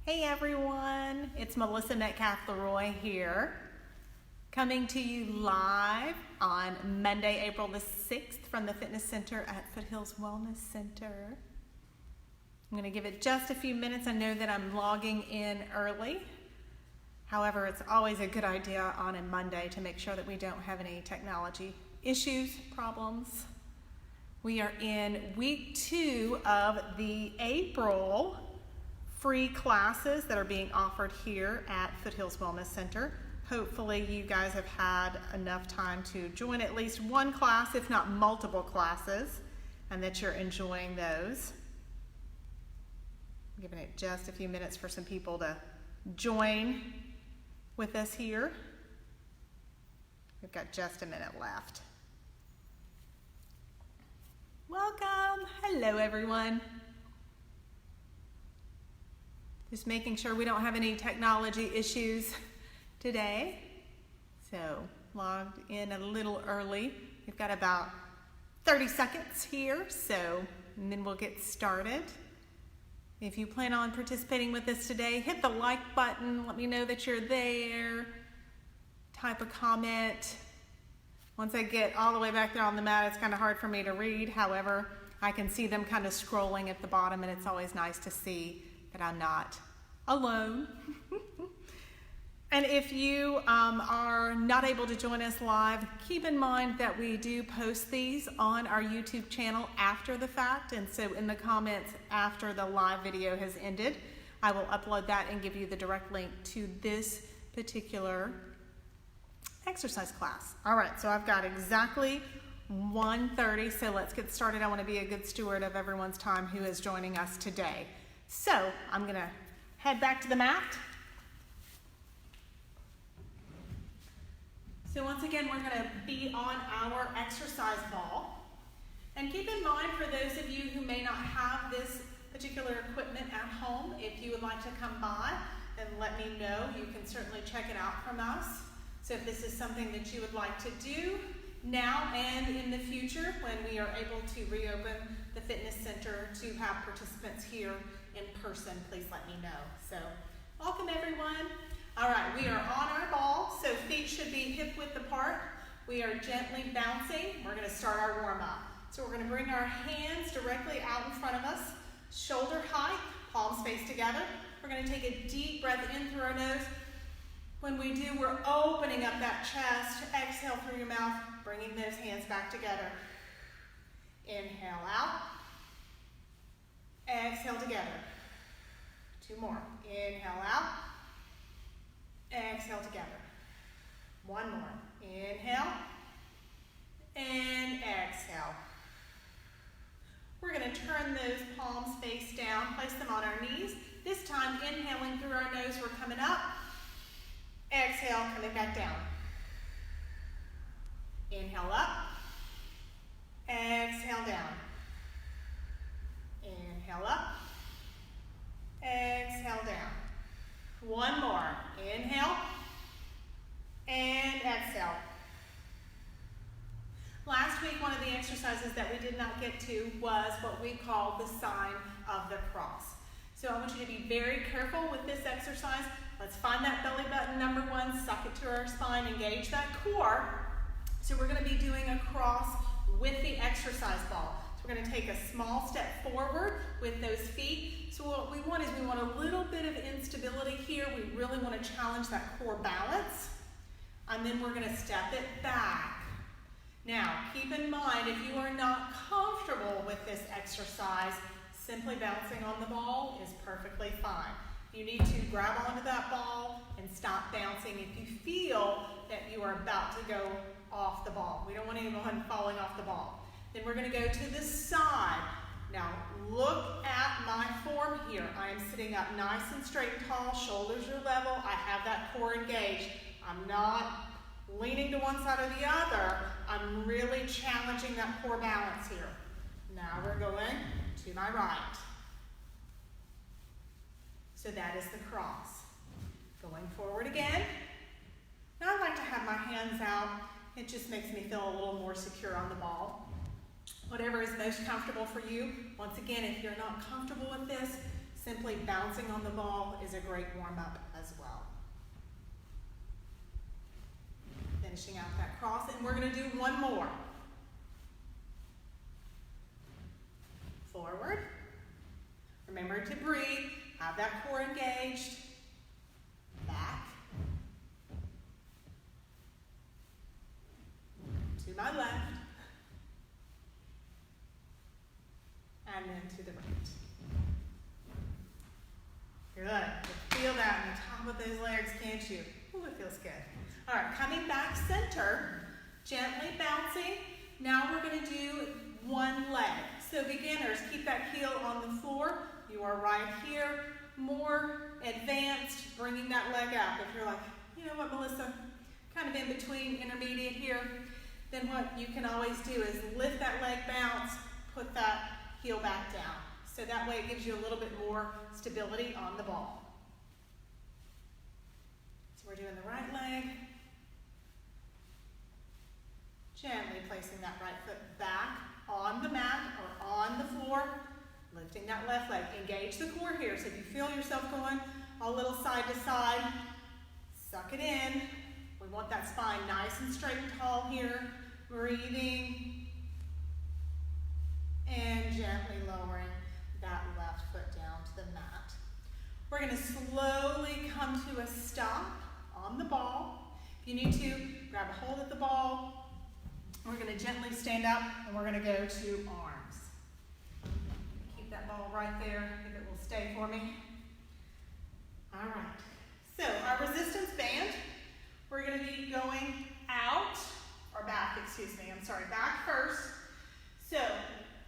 Hey everyone, it's Metcalf Le Roy here, coming to you live on Monday, April the 6th from the fitness center at Foothills Wellness Center. I'm going to give it just a few minutes. I know that I'm logging in early. However, it's always a good idea on a Monday to make sure that we don't have any technology issues, problems. We are in week 2 of the April free classes that are being offered here at Foothills Wellness Center. Hopefully you guys have had enough time to join at least one class, if not multiple classes, and that you're enjoying those. I'm giving it just a few minutes for some people to join with us here. We've got just a minute left. Welcome. Hello, everyone. Just making sure we don't have any technology issues today. So logged in a little early. We've got about 30 seconds here, and then we'll get started. If you plan on participating with us today, hit the like button. Let me know that you're there. Type a comment. Once I get all the way back there on the mat, it's kind of hard for me to read. However, I can see them kind of scrolling at the bottom, and it's always nice to see that I'm not alone. And if you are not able to join us live, keep in mind that we do post these on our YouTube channel after the fact. And so in the comments after the live video has ended, I will upload that and give you the direct link to this particular exercise class. All right, so I've got exactly 1:30, so let's get started. I want to be a good steward of everyone's time who is joining us today. So I'm going to head back to the mat. So once again, we're going to be on our exercise ball. And keep in mind, for those of you who may not have this particular equipment at home, if you would like to come by and let me know, you can certainly check it out from us. So if this is something that you would like to do now and in the future when we are able to reopen the fitness center to have participants here in person, please let me know. So welcome everyone. All right, we are on our ball, so feet should be hip width apart. We are gently bouncing. We're going to start our warm up. So we're going to bring our hands directly out in front of us, shoulder height, palms face together. We're going to take a deep breath in through our nose. When we do, we're opening up that chest. Exhale through your mouth, bringing those hands back together. Inhale out. Exhale together. 2 more. Inhale out. Exhale together. 1 more. Inhale. And exhale. We're going to turn those palms face down, place them on our knees. This time, inhaling through our nose, we're coming up. Exhale, coming back down. Inhale up. Exhale down. Inhale up. Exhale down. 1 more. Inhale. And exhale. Last week, one of the exercises that we did not get to was what we call the sign of the cross. So I want you to be very careful with this exercise. Let's find that belly button, number 1, suck it to our spine, engage that core. So we're going to be doing a cross with the exercise ball. So we're going to take a small step forward with those feet. So what we want is we want a little bit of instability here. We really want to challenge that core balance. And then we're going to step it back. Now, keep in mind, if you are not comfortable with this exercise, simply bouncing on the ball is perfectly fine. You need to grab onto that ball and stop bouncing if you feel that you are about to go off the ball. We don't want anyone falling off the ball. Then we're going to go to the side. Now look at my form here. I am sitting up nice and straight and tall, shoulders are level. I have that core engaged. I'm not leaning to one side or the other. I'm really challenging that core balance here. Now we're going to my right. So that is the cross. Going forward again. Now I like to have my hands out. It just makes me feel a little more secure on the ball. Whatever is most comfortable for you. Once again, if you're not comfortable with this, simply simply bouncing on the ball is a great warm-up as well. Finishing out that cross, and we're going to do one more. Forward. Remember to breathe, have that core engaged. Back. To my left. And then to the right. Good. Feel that in the top of those legs, can't you? Ooh, it feels good. All right, coming back center, gently bouncing. Now we're going to do one leg. So beginners, keep that heel on the floor. You are right here. More advanced, bringing that leg up. If you're like, you know what, Melissa, kind of in between, intermediate here, then what you can always do is lift that leg, bounce, put that heel back down. So that way it gives you a little bit more stability on the ball. So we're doing the right leg. Gently placing that right foot back on the mat or on the floor. Lifting that left leg. Engage the core here. So if you feel yourself going a little side to side, suck it in. We want that spine nice and straight and tall here. Breathing. And gently lowering that left foot down to the mat. We're going to slowly come to a stop on the ball. If you need to, grab a hold of the ball. We're going to gently stand up and we're going to go to arms. Keep that ball right there if it will stay for me. All right. So our resistance band, we're going to be going out, or back, excuse me, I'm sorry, back first. So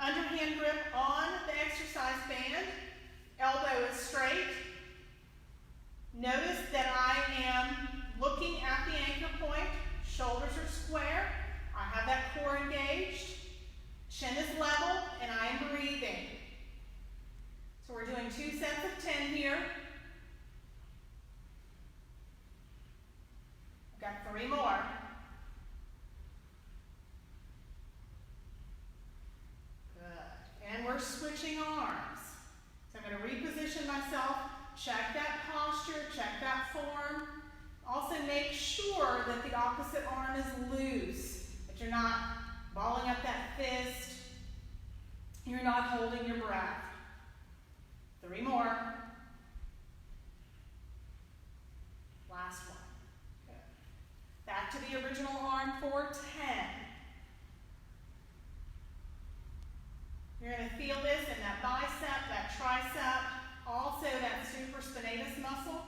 underhand grip on the exercise band, elbow is straight. Notice that I am looking at the anchor point, shoulders are square. I have that core engaged, chin is level, and I am breathing. So we're doing 2 sets of 10 here. I've got 3 more. Good. And we're switching arms. So I'm going to reposition myself, check that posture, check that form. Also make sure that the opposite arm is loose. You're not balling up that fist. You're not holding your breath. 3 more. Last one. Good. Back to the original arm for 10. You're going to feel this in that bicep, that tricep, also that supraspinatus muscle.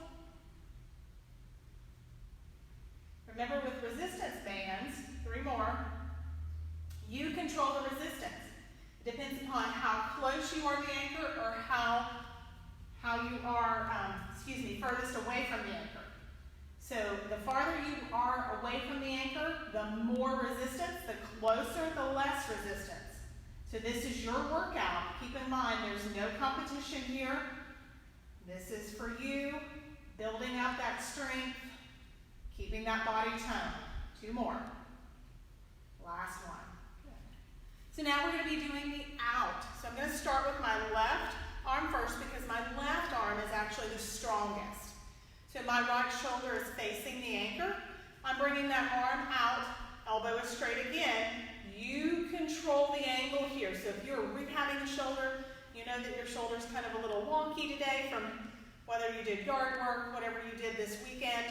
Remember with resistance bands, 3 more, you control the resistance. It depends upon how close you are to the anchor or how you are, furthest away from the anchor. So the farther you are away from the anchor, the more resistance, the closer, the less resistance. So this is your workout. Keep in mind, there's no competition here. This is for you, building up that strength, keeping that body toned. 2 more. Last one. Good. So now we're going to be doing the out. So I'm going to start with my left arm first because my left arm is actually the strongest. So my right shoulder is facing the anchor. I'm bringing that arm out, elbow is straight again. You control the angle here. So if you're rehabbing the shoulder, you know that your shoulder's kind of a little wonky today from whether you did yard work, whatever you did this weekend.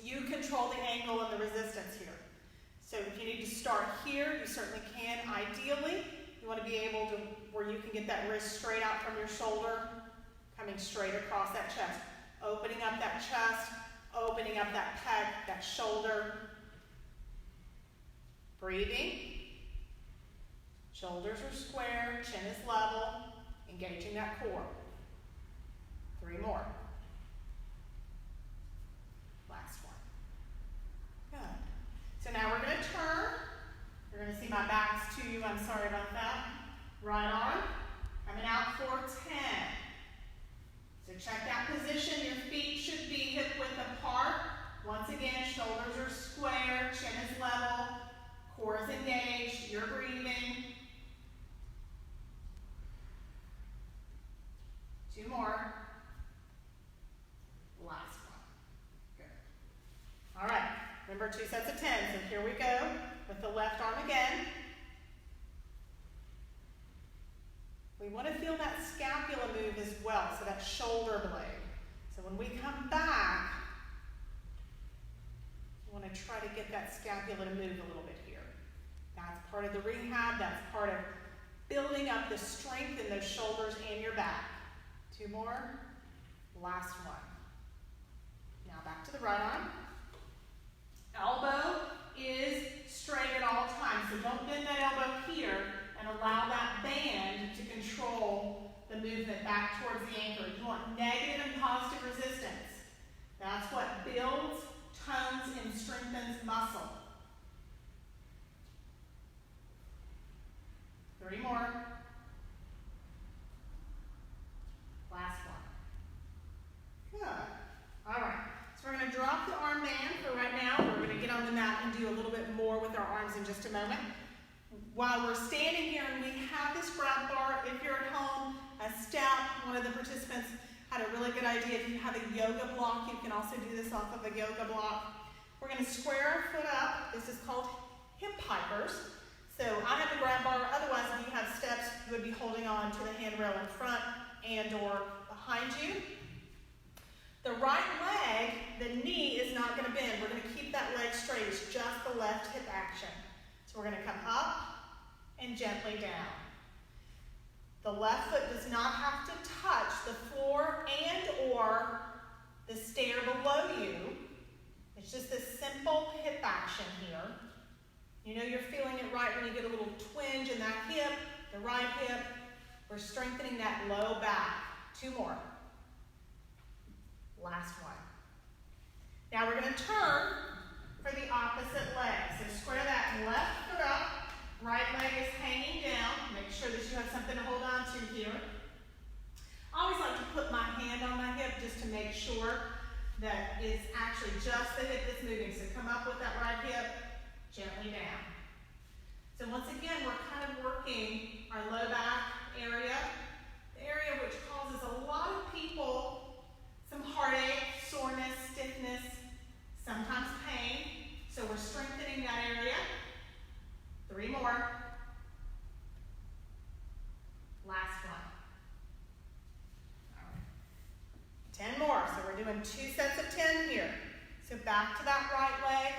You control the angle and the resistance here. So if you need to start here, you certainly can. Ideally, you want to be able to, where you can get that wrist straight out from your shoulder, coming straight across that chest. Opening up that chest, opening up that pec, that shoulder. Breathing. Shoulders are square, chin is level, engaging that core. 3 more. Last one. Good. So now we're going to turn. You're going to see my back's to you. I'm sorry about that. Right arm. Coming out for 10. So check that position. Your feet should be hip width apart. Once again, shoulders are square, chin is level, core is engaged. You're breathing. 2 more. Remember, 2 sets of 10. So here we go with the left arm again. We want to feel that scapula move as well, so that shoulder blade. So when we come back, we want to try to get that scapula to move a little bit here. That's part of the rehab. That's part of building up the strength in those shoulders and your back. 2 more. Last one. Now back to the right arm. Elbow is straight at all times, so don't bend that elbow here and allow that band to control the movement back towards the ankle. You want negative and positive resistance. That's what builds, tones, and strengthens muscle. 3 more. Last one. Good. All right. So we're going to drop the arm band for right now. We're going to get on the mat and do a little bit more with our arms in just a moment. While we're standing here and we have this grab bar, if you're at home, a step, one of the participants had a really good idea. If you have a yoga block, you can also do this off of a yoga block. We're going to square our foot up. This is called hip hikers. So I have a grab bar. Otherwise, if you have steps, you would be holding on to the handrail in front and or behind you. The right leg, the knee is not going to bend. We're going to keep that leg straight. It's just the left hip action. So we're going to come up and gently down. The left foot does not have to touch the floor and or the stair below you. It's just a simple hip action here. You know you're feeling it right when you get a little twinge in that hip, the right hip. We're strengthening that low back. 2 more. Last one. Now we're going to turn for the opposite leg. So square that left foot up. Right leg is hanging down. Make sure that you have something to hold on to here. I always like to put my hand on my hip just to make sure that it's actually just the hip that's moving. So come up with that right hip, gently down. So once again, we're kind of working our low back area, the area which causes a lot of people some heartache, soreness, stiffness, sometimes pain. So we're strengthening that area. 3 more. Last one. All right. 10 more. So we're doing 2 sets of 10 here. So back to that right leg.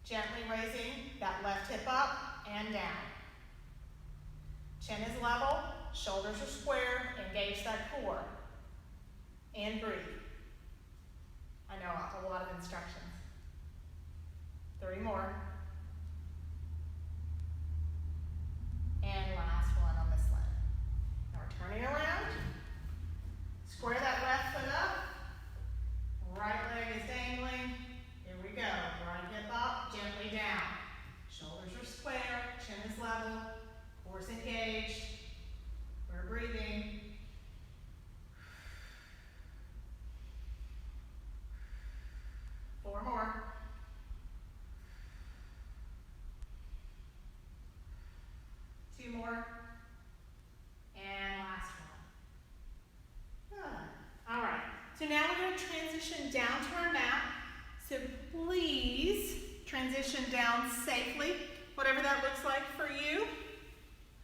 Gently raising that left hip up and down. Chin is level. Shoulders are square. Engage that core. And breathe. I know a lot of instructions. 3 more. And last one on this leg. Now we're turning around. Square that left foot up. Right leg is dangling. Here we go. Right hip up, gently down. Shoulders are square, chin is level, core's engaged. We're breathing. Four more. Two more. And last one. Good. All right. So now we're going to transition down to our mat. So please transition down safely, whatever that looks like for you.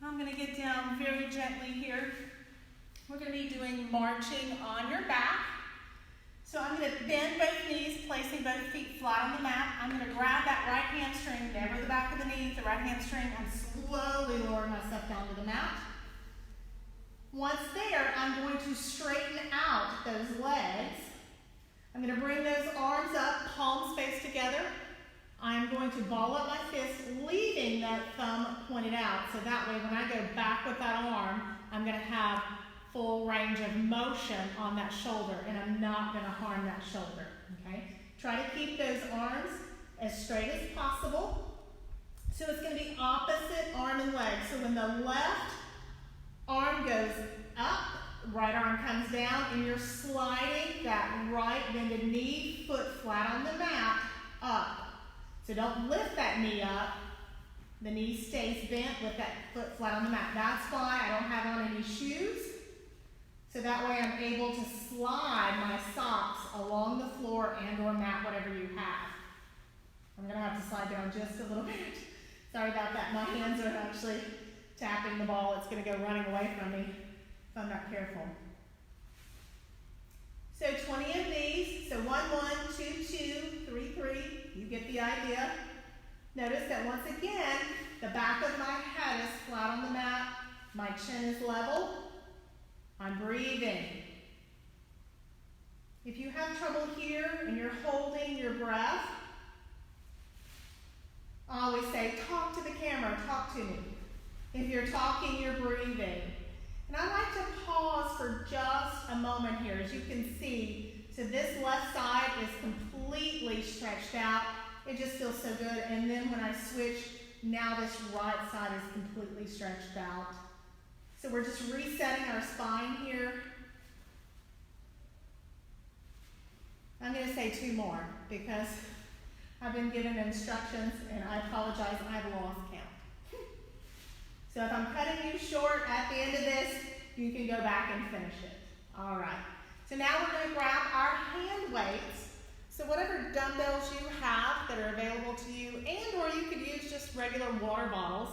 I'm going to get down very gently here. We're going to be doing marching on your back. So I'm going to bend both knees, placing both feet flat on the mat. I'm going to grab that right hamstring, never the back of the knee, the right hamstring, and slowly lower myself down to the mat. Once there, I'm going to straighten out those legs. I'm going to bring those arms up, palms face together. I'm going to ball up my fist, leaving that thumb pointed out. So that way, when I go back with that arm, I'm going to have full range of motion on that shoulder, and I'm not going to harm that shoulder, okay? Try to keep those arms as straight as possible. So it's going to be opposite arm and leg. So when the left arm goes up, right arm comes down, and you're sliding that right bended knee, foot flat on the mat, up. So don't lift that knee up. The knee stays bent with that foot flat on the mat. That's why I don't have on any shoes. So that way I'm able to slide my socks along the floor and or mat, whatever you have. I'm gonna have to slide down just a little bit. Sorry about that, my hands are actually tapping the ball. It's gonna go running away from me if I'm not careful. So 20 of these, so 1, 1, 2, 2, 3, 3, you get the idea. Notice that once again, the back of my head is flat on the mat, my chin is level, I'm breathing. If you have trouble here and you're holding your breath, I always say, talk to the camera, talk to me. If you're talking, you're breathing. And I like to pause for just a moment here. As you can see, so this left side is completely stretched out. It just feels so good. And then when I switch, now this right side is completely stretched out. So we're just resetting our spine here. I'm going to say 2 more because I've been given instructions and I apologize, I've lost count. So if I'm cutting you short at the end of this, you can go back and finish it. All right. So now we're going to grab our hand weights. So whatever dumbbells you have that are available to you, and or you could use just regular water bottles.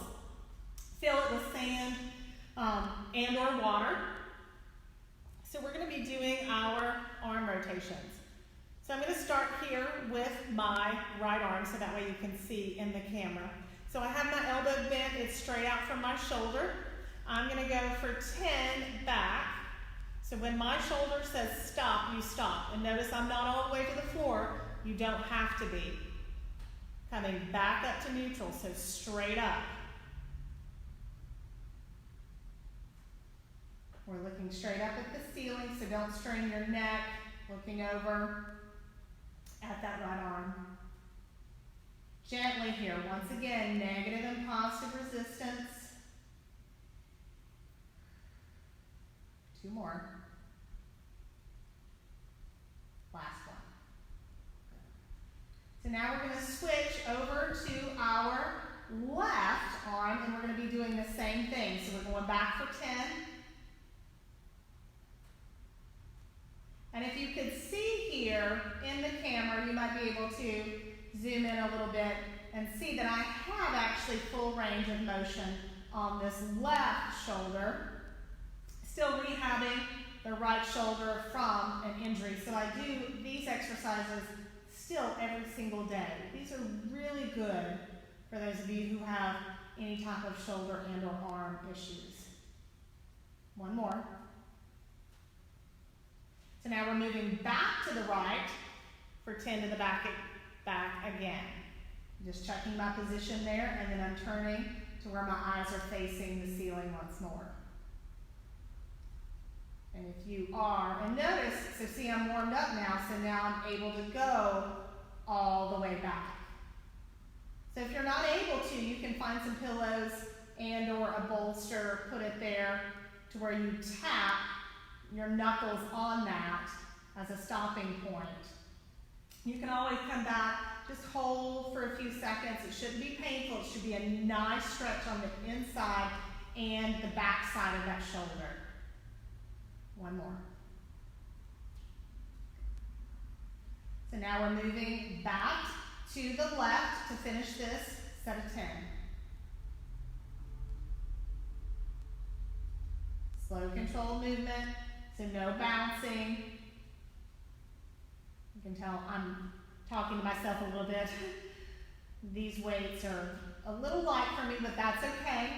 Fill it with sand and or water. So we're going to be doing our arm rotations. So I'm going to start here with my right arm so that way you can see in the camera. So I have my elbow bent, it's straight out from my shoulder. I'm going to go for 10 back. So when my shoulder says stop, you stop. And notice I'm not all the way to the floor. You don't have to be. Coming back up to neutral, so straight up. We're looking straight up at the ceiling, so don't strain your neck. Looking over at that right arm. Gently here, once again, negative and positive resistance. 2 more. Last one. So now we're going to switch over to our left arm and we're going to be doing the same thing. So we're going back for 10. And if you could see here in the camera, you might be able to zoom in a little bit and see that I have actually full range of motion on this left shoulder. Still rehabbing the right shoulder from an injury. So I do these exercises still every single day. These are really good for those of you who have any type of shoulder and or arm issues. 1 more. So now we're moving back to the right for 10 to the back again. Just checking my position there, and then I'm turning to where my eyes are facing the ceiling once more. And if you are, and notice, so see I'm warmed up now, so now I'm able to go all the way back. So if you're not able to, you can find some pillows and or a bolster, put it there to where you tap your knuckles on that as a stopping point. You can always come back, just hold for a few seconds. It shouldn't be painful. It should be a nice stretch on the inside and the back side of that shoulder. 1 more. So now we're moving back to the left to finish this set of 10. Slow controlled movement, so no bouncing. You can tell I'm talking to myself a little bit. These weights are a little light for me, but that's okay.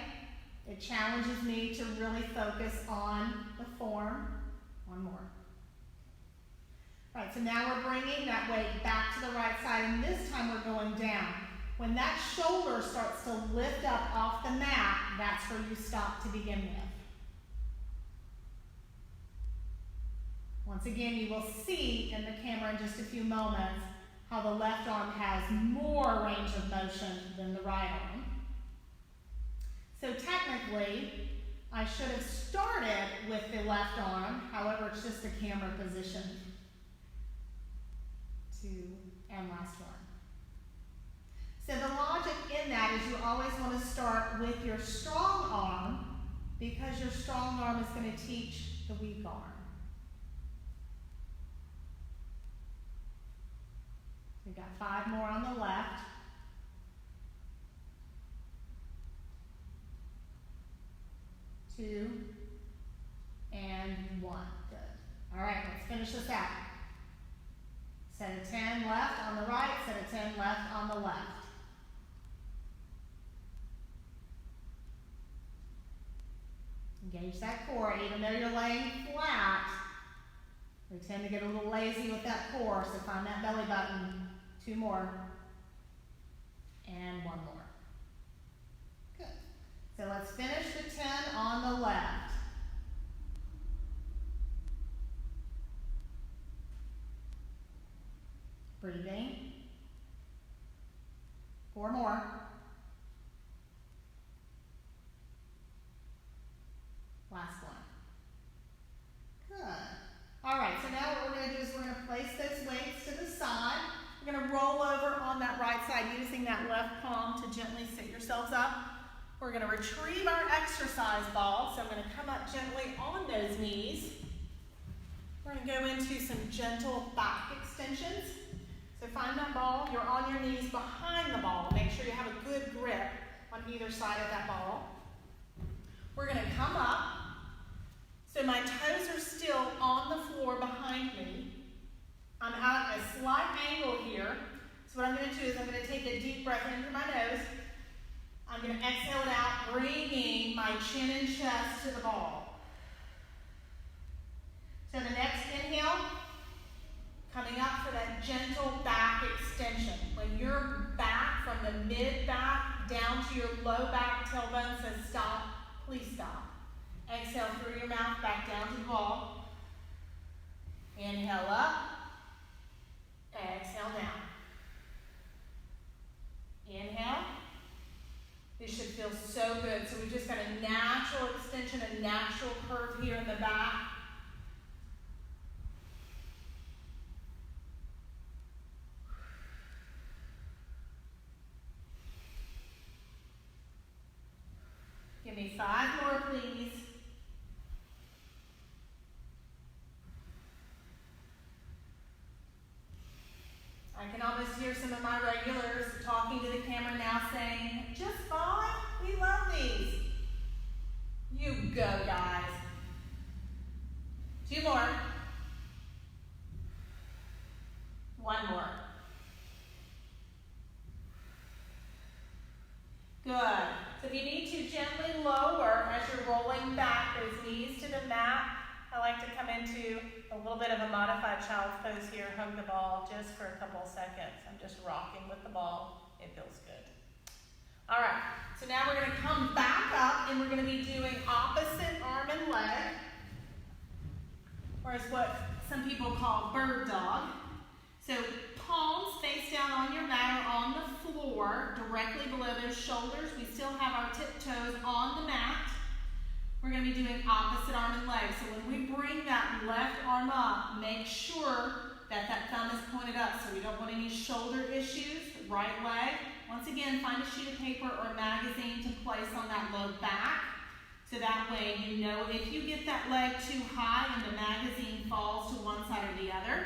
It challenges me to really focus on the form. 1 more. Right, so now we're bringing that weight back to the right side, and this time we're going down. When that shoulder starts to lift up off the mat, that's where you stop to begin with. Once again, you will see in the camera in just a few moments how the left arm has more range of motion than the right arm. So technically, I should have started with the left arm, however, it's just the camera position. 2 and last one. So the logic in that is you always want to start with your strong arm because your strong arm is going to teach the weak arm. We've got 5 more on the left. 2 and 1. Good. All right, let's finish this out. Set of 10 left on the right, set of 10 left on the left. Engage that core. Even though you're laying flat, we tend to get a little lazy with that core, so find that belly button. 2 more. And 1 more. Good. So let's finish the 10 on the left. Breathing. 4 more. Last one. Good. All right, so now what we're going to do is we're going to place those weights to the side. We're going to roll over on that right side using that left palm to gently sit yourselves up. We're going to retrieve our exercise ball. So I'm going to come up gently on those knees. We're going to go into some gentle back extensions. So find that ball. You're on your knees behind the ball. Make sure you have a good grip on either side of that ball. We're going to come up. So my toes are still on the floor behind me. I'm at a slight angle here. So what I'm going to do is I'm going to take a deep breath in through my nose. I'm going to exhale it out, bringing my chin and chest to the ball. So the next inhale, coming up for that gentle back extension. When your back from the mid-back down to your low back tailbone says stop, please stop. Exhale through your mouth, back down to the ball. Inhale up. Exhale down. Inhale. This should feel so good. So we've just got a natural extension, a natural curve here in the back. Give me 5 more, please. I can almost hear some of my regulars talking to the camera now saying, just 5? We love these. You go, guys. 2 more. 1 more. Good. So if you need to gently lower as you're rolling back those knees to the mat, I like to come into a little bit of a modified child's pose here, hug the ball just for a couple of seconds. I'm just rocking with the ball. It feels good. All right, so now we're going to come back up and we're going to be doing opposite arm and leg, or is what some people call bird dog. So palms face down on your mat or on the floor, directly below those shoulders. We still have our tiptoes on the mat. We're going to be doing opposite arm and leg. So when we bring that left arm up, make sure that that thumb is pointed up so we don't want any shoulder issues. Right leg. Once again, find a sheet of paper or a magazine to place on that low back. So that way you know if you get that leg too high and the magazine falls to one side or the other.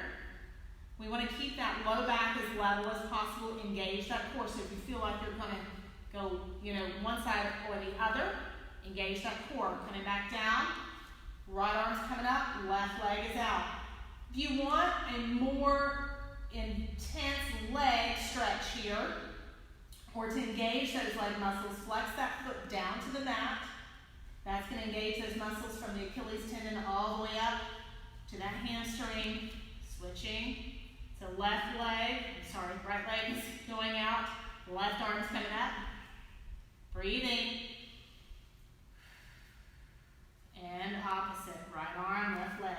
We want to keep that low back as level as possible. Engage that core. So if you feel like you're going to go, one side or the other, engage that core. Coming back down, right arm's coming up, left leg is out. If you want a more intense leg stretch here, or to engage those leg muscles, flex that foot down to the mat. That's going to engage those muscles from the Achilles tendon all the way up to that hamstring. Switching. So right leg is going out, left arm's coming up. Breathing. And opposite, right arm, left leg.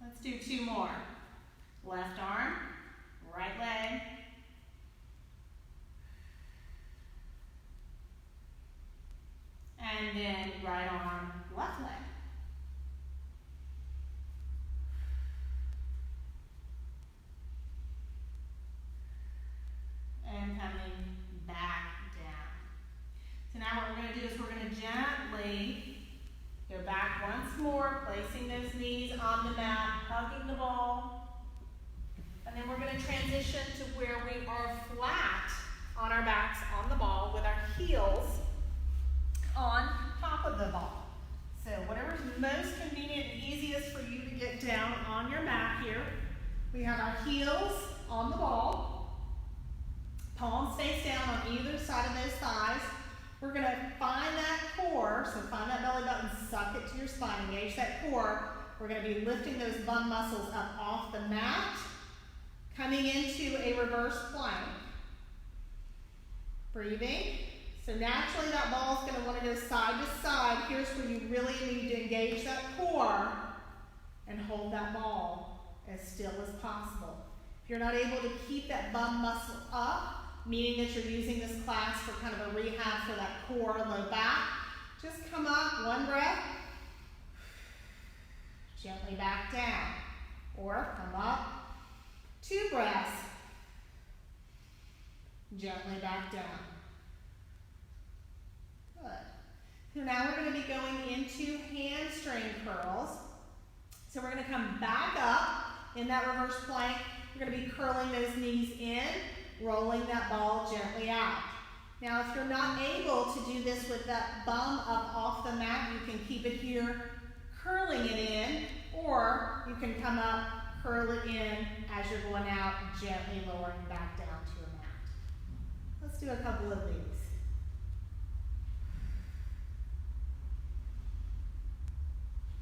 Let's do 2 more. Left arm, right leg. And then right arm, left leg. And coming back down. So now what we're going to do is we're going to gently go back back once more, placing those knees on the mat, hugging the ball. And then we're going to transition to where we are flat on our backs on the ball with our heels on top of the ball. So whatever's most convenient and easiest for you to get down on your mat here. We have our heels on the ball. Palms face down on either side of those thighs. We're going to find that core, so find that belly button, suck it to your spine, engage that core. We're going to be lifting those bum muscles up off the mat, coming into a reverse plank. Breathing. So naturally that ball is going to want to go side to side. Here's where you really need to engage that core and hold that ball as still as possible. If you're not able to keep that bum muscle up, meaning that you're using this class for kind of a rehab for that core, low back, just come up, one breath, gently back down. Or come up, 2 breaths, gently back down. Good. So now we're going to be going into hamstring curls. So we're going to come back up in that reverse plank. We're going to be curling those knees in, rolling that ball gently out. Now, if you're not able to do this with that bum up off the mat, you can keep it here, curling it in, or you can come up, curl it in as you're going out, gently lowering back down to your mat. Let's do a couple of these.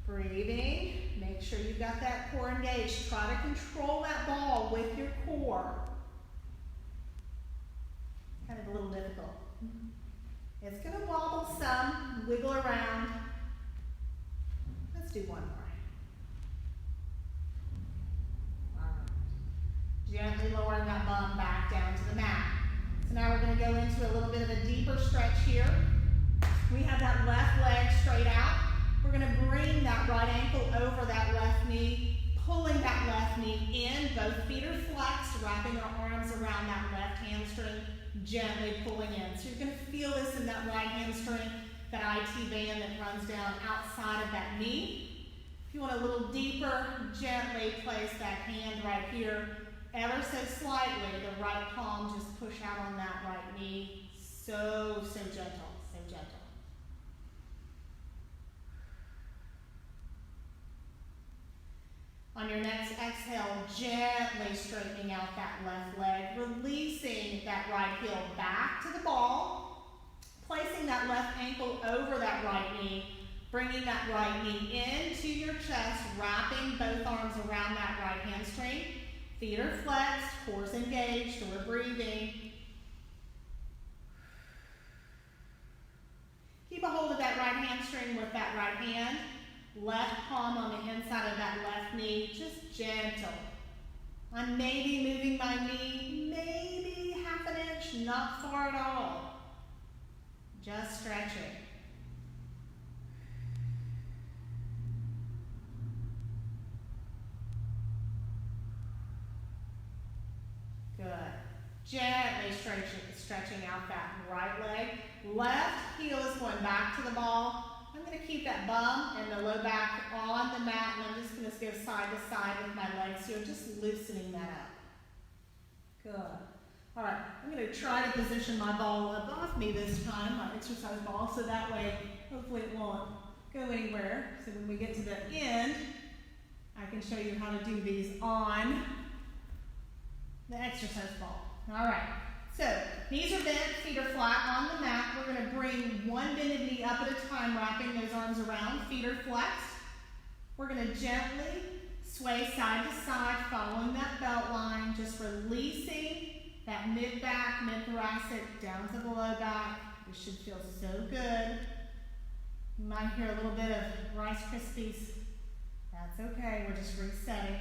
Breathing, make sure you've got that core engaged. Try to control that ball with your core. Kind of a little difficult. It's going to wobble some, wiggle around. Let's do one more. All right. Gently lowering that bum back down to the mat. So now we're going to go into a little bit of a deeper stretch here. We have that left leg straight out. We're going to bring that right ankle over that left knee, pulling that left knee in. Both feet are flexed, wrapping our arms around that left hamstring, gently pulling in. So you're going to feel this in that right hamstring, that IT band that runs down outside of that knee. If you want a little deeper, gently place that hand right here, ever so slightly. The right palm just push out on that right knee. So gentle, so gentle. On your next exhale, gently straightening out that left leg, releasing that right heel back to the ball, placing that left ankle over that right knee, bringing that right knee into your chest, wrapping both arms around that right hamstring. Feet are flexed, core's engaged, we're breathing. Keep a hold of that right hamstring with that right hand. Left palm on the inside of that left knee, just gentle. I'm maybe moving my knee, maybe half an inch, not far at all. Just stretching. Good. Gently stretching out that right leg. Left heel is going back to the ball. I'm going to keep that bum and the low back on the mat, and I'm just going to go side to side with my legs here, just loosening that up. Good. All right, I'm going to try to position my ball above me this time, my exercise ball, so that way hopefully it won't go anywhere. So when we get to the end, I can show you how to do these on the exercise ball. All right. So, knees are bent, feet are flat on the mat. We're going to bring one bended knee up at a time, wrapping those arms around. Feet are flexed. We're going to gently sway side to side, following that belt line, just releasing that mid-back, mid-thoracic, down to the low back. This should feel so good. You might hear a little bit of Rice Krispies. That's okay, we're just resetting.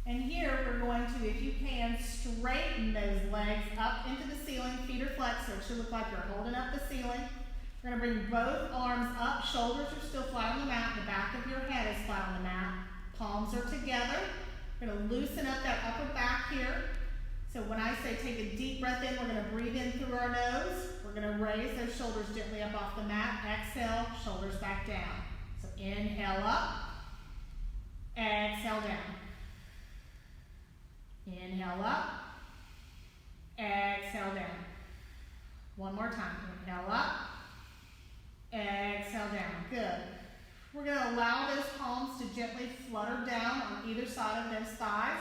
And here we're going to, if you can, straighten those legs up into the ceiling. Feet are flexed, so it should look like you're holding up the ceiling. We're going to bring both arms up. Shoulders are still flat on the mat. The back of your head is flat on the mat. Palms are together. We're going to loosen up that upper back here. So when I say take a deep breath in, we're going to breathe in through our nose. We're going to raise those shoulders gently up off the mat. Exhale, shoulders back down. So inhale up, exhale down. Inhale up, exhale down. One more time. Inhale up, exhale down. Good. We're going to allow those palms to gently flutter down on either side of those thighs.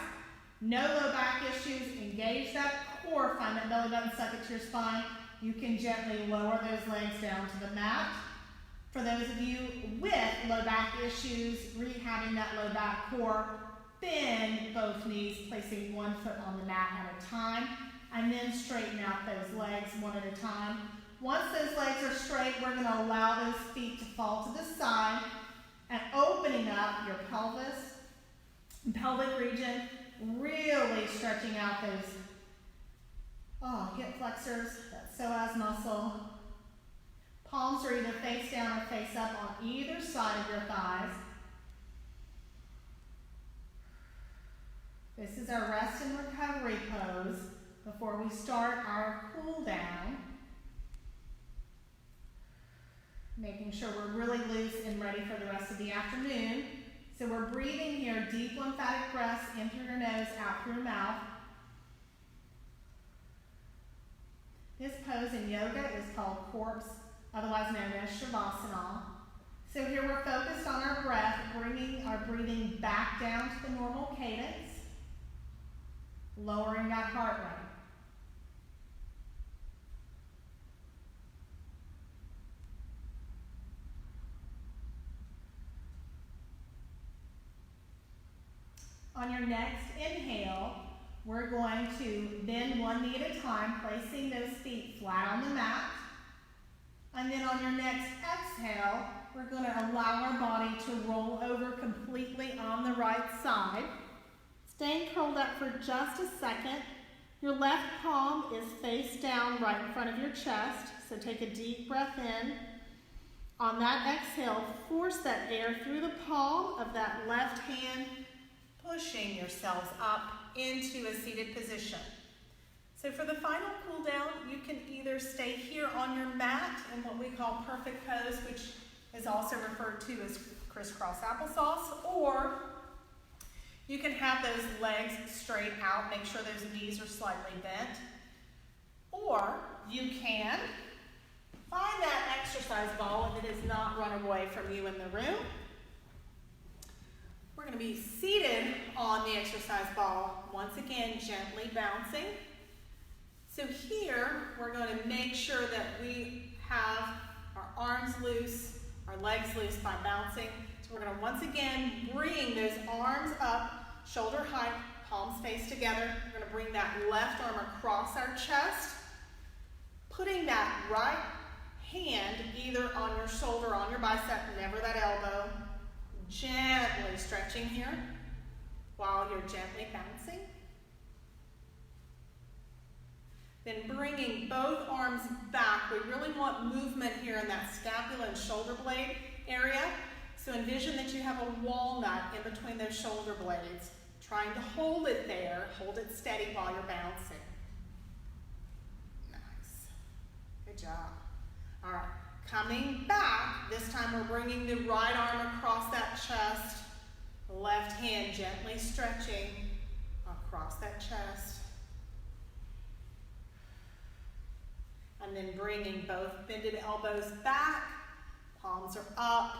No low back issues. Engage that core. Find that belly button suck it to your spine. You can gently lower those legs down to the mat. For those of you with low back issues, rehabbing that low back core, bend both knees, placing one foot on the mat at a time, and then straighten out those legs one at a time. Once those legs are straight, we're going to allow those feet to fall to the side and opening up your pelvis and pelvic region, really stretching out those hip flexors, that psoas muscle. Palms are either face down or face up on either side of your thighs. This is our rest and recovery pose before we start our cool down. Making sure we're really loose and ready for the rest of the afternoon. So we're breathing here, deep lymphatic breaths in through your nose, out through your mouth. This pose in yoga is called corpse, otherwise known as Shavasana. So here we're focused on our breath, bringing our breathing back down to the normal cadence, lowering that heart rate. On your next inhale, we're going to bend one knee at a time, placing those feet flat on the mat. And then on your next exhale, we're going to allow our body to roll over completely on the right side. Staying curled up for just a second. Your left palm is face down right in front of your chest, so take a deep breath in. On that exhale, force that air through the palm of that left hand, pushing yourselves up into a seated position. So for the final cool down, you can either stay here on your mat in what we call perfect pose, which is also referred to as crisscross applesauce, or you can have those legs straight out, make sure those knees are slightly bent, or you can find that exercise ball and it has not run away from you in the room. We're going to be seated on the exercise ball, once again, gently bouncing. So here, we're going to make sure that we have our arms loose, our legs loose by bouncing. So we're going to once again bring those arms up, shoulder height, palms face together. We're going to bring that left arm across our chest, putting that right hand either on your shoulder, on your bicep, never that elbow. Gently stretching here while you're gently bouncing. Then bringing both arms back. We really want movement here in that scapula and shoulder blade area. So envision that you have a walnut in between those shoulder blades. Trying to hold it there, hold it steady while you're bouncing. Nice. Good job. All right. Coming back, this time we're bringing the right arm across that chest, left hand gently stretching across that chest. And then bringing both bended elbows back, palms are up.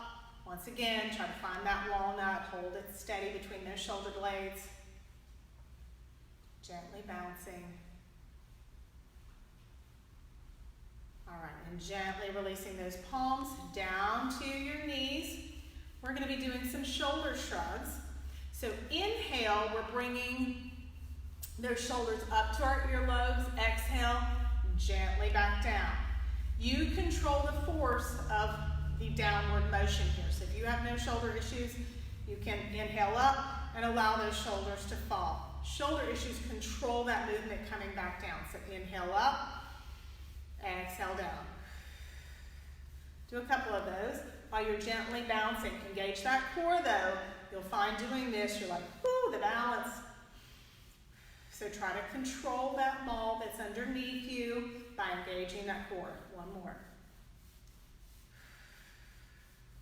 Once again, try to find that walnut, hold it steady between those shoulder blades. Gently bouncing. All right, and gently releasing those palms down to your knees. We're going to be doing some shoulder shrugs. So inhale, we're bringing those shoulders up to our earlobes. Exhale, gently back down. You control the force of the downward motion here. So if you have no shoulder issues, you can inhale up and allow those shoulders to fall. Shoulder issues control that movement coming back down. So inhale up. Exhale down. Do a couple of those while you're gently bouncing. Engage that core though. You'll find doing this, you're like, whoo, the balance. So try to control that ball that's underneath you by engaging that core. One more.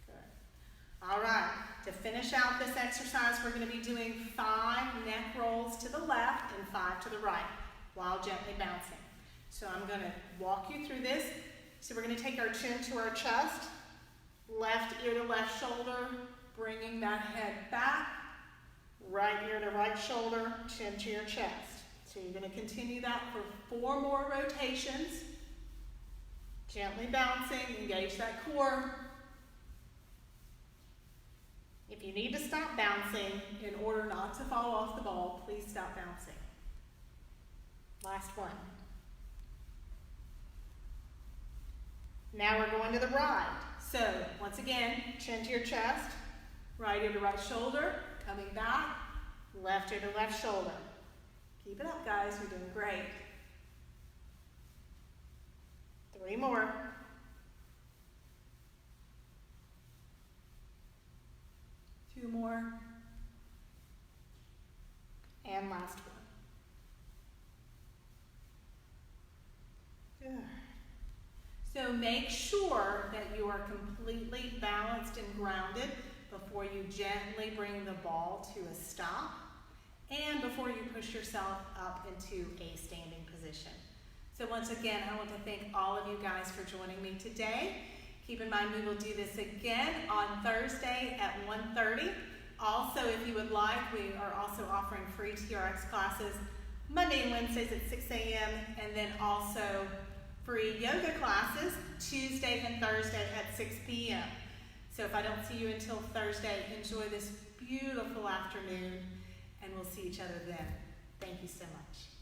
Good. All right, to finish out this exercise, we're going to be doing 5 neck rolls to the left and 5 to the right while gently bouncing. So I'm going to walk you through this. So we're going to take our chin to our chest, left ear to left shoulder, bringing that head back, right ear to right shoulder, chin to your chest. So you're going to continue that for 4 more rotations. Gently bouncing, engage that core. If you need to stop bouncing in order not to fall off the ball, please stop bouncing. Last one. Now we're going to the right. So once again, chin to your chest, right ear to right shoulder, coming back, left ear to left shoulder. Keep it up, guys. You're doing great. 3 more. 2 more. And last one. Good. So make sure that you are completely balanced and grounded before you gently bring the ball to a stop and before you push yourself up into a standing position. So once again, I want to thank all of you guys for joining me today. Keep in mind we will do this again on Thursday at 1:30. Also, if you would like, we are also offering free TRX classes Monday and Wednesdays at 6 a.m. and then also free yoga classes Tuesday and Thursday at 6 p.m. So if I don't see you until Thursday, enjoy this beautiful afternoon and we'll see each other then. Thank you so much.